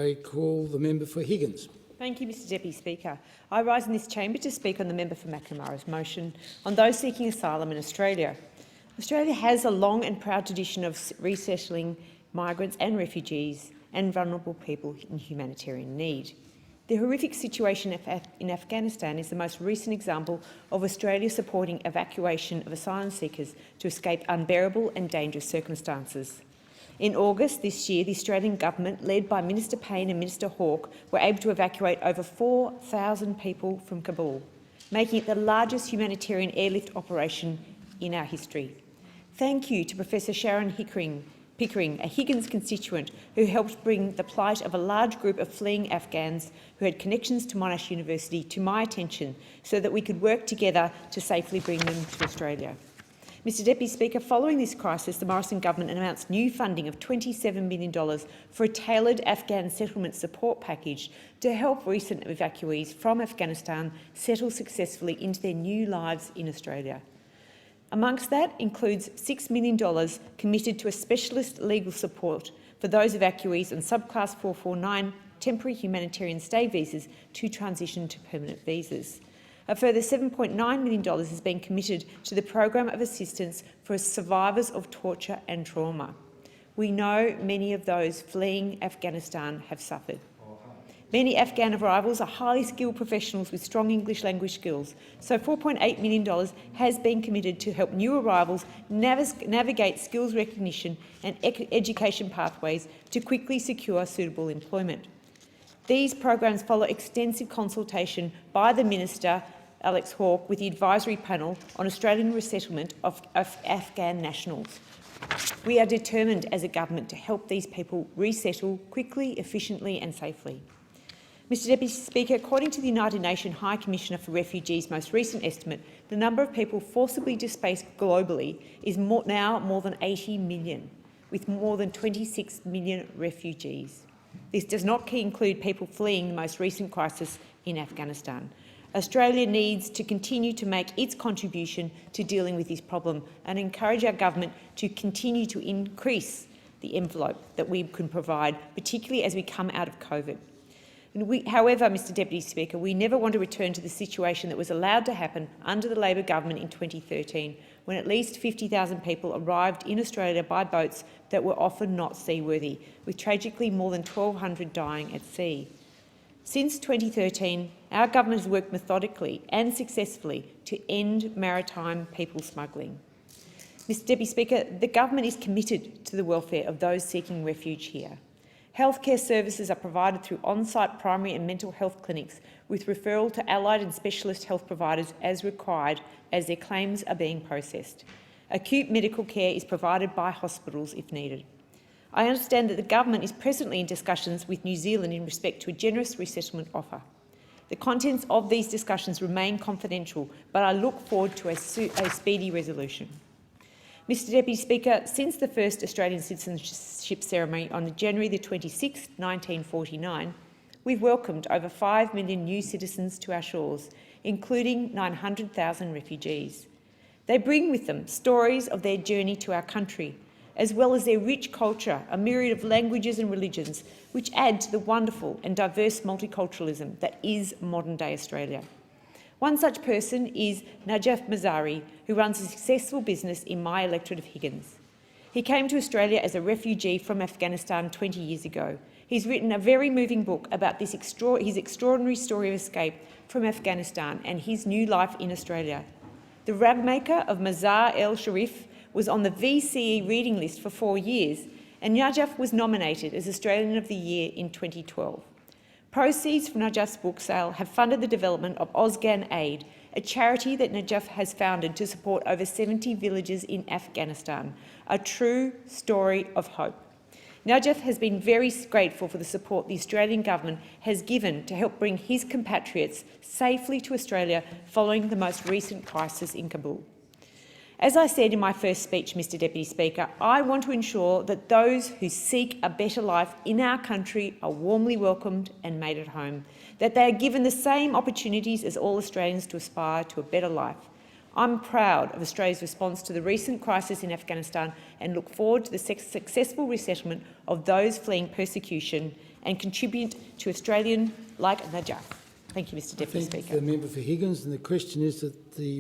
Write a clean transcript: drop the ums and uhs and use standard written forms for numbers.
I call the member for Higgins. Thank you, Mr Deputy Speaker. I rise in this chamber to speak on the member for Macnamara's motion on those seeking asylum in Australia. Australia has a long and proud tradition of resettling migrants and refugees and vulnerable people in humanitarian need. The horrific situation in Afghanistan is the most recent example of Australia supporting evacuation of asylum seekers to escape unbearable and dangerous circumstances. In August this year, the Australian government, led by Minister Payne and Minister Hawke, were able to evacuate over 4,000 people from Kabul, making it the largest humanitarian airlift operation in our history. Thank you to Professor Sharon Pickering, a Higgins constituent who helped bring the plight of a large group of fleeing Afghans who had connections to Monash University to my attention so that we could work together to safely bring them to Australia. Mr Deputy Speaker, following this crisis, the Morrison government announced new funding of $27 million for a tailored Afghan settlement support package to help recent evacuees from Afghanistan settle successfully into their new lives in Australia. Amongst that includes $6 million committed to a specialist legal support for those evacuees on subclass 449 temporary humanitarian stay visas to transition to permanent visas. A further $7.9 million has been committed to the program of assistance for survivors of torture and trauma. We know many of those fleeing Afghanistan have suffered. Many Afghan arrivals are highly skilled professionals with strong English language skills, so $4.8 million has been committed to help new arrivals navigate skills recognition and education pathways to quickly secure suitable employment. These programs follow extensive consultation by the Minister, Alex Hawke, with the advisory panel on Australian resettlement of Afghan nationals. We are determined as a government to help these people resettle quickly, efficiently and safely. Mr Deputy Speaker, according to the United Nations High Commissioner for Refugees' most recent estimate, the number of people forcibly displaced globally is now more than 80 million, with more than 26 million refugees. This does not include people fleeing the most recent crisis in Afghanistan. Australia needs to continue to make its contribution to dealing with this problem and encourage our government to continue to increase the envelope that we can provide, particularly as we come out of COVID. However, Mr Deputy Speaker, we never want to return to the situation that was allowed to happen under the Labor government in 2013, when at least 50,000 people arrived in Australia by boats that were often not seaworthy, with tragically more than 1,200 dying at sea. Since 2013, our government has worked methodically and successfully to end maritime people smuggling. Mr Deputy Speaker, the government is committed to the welfare of those seeking refuge here. Healthcare services are provided through on-site primary and mental health clinics with referral to allied and specialist health providers as required as their claims are being processed. Acute medical care is provided by hospitals if needed. I understand that the government is presently in discussions with New Zealand in respect to a generous resettlement offer. The contents of these discussions remain confidential, but I look forward to a speedy resolution. Mr Deputy Speaker, since the first Australian citizenship ceremony on January the 26th, 1949, we've welcomed over 5 million new citizens to our shores, including 900,000 refugees. They bring with them stories of their journey to our country, as well as their rich culture, a myriad of languages and religions, which add to the wonderful and diverse multiculturalism that is modern-day Australia. One such person is Najaf Mazari, who runs a successful business in my electorate of Higgins. He came to Australia as a refugee from Afghanistan 20 years ago. He's written a very moving book about his extraordinary story of escape from Afghanistan and his new life in Australia. The rag-maker of Mazar El Sharif was on the VCE reading list for 4 years, and Najaf was nominated as Australian of the Year in 2012. Proceeds from Najaf's book sale have funded the development of Ozgan Aid, a charity that Najaf has founded to support over 70 villages in Afghanistan, a true story of hope. Najaf has been very grateful for the support the Australian government has given to help bring his compatriots safely to Australia following the most recent crisis in Kabul. As I said in my first speech, Mr Deputy Speaker, I want to ensure that those who seek a better life in our country are warmly welcomed and made at home, that they are given the same opportunities as all Australians to aspire to a better life. I'm proud of Australia's response to the recent crisis in Afghanistan and look forward to the successful resettlement of those fleeing persecution and contribute to Australian like Najaf. Thank you, Mr Deputy Thank Speaker. the member for Higgins, and the question is that the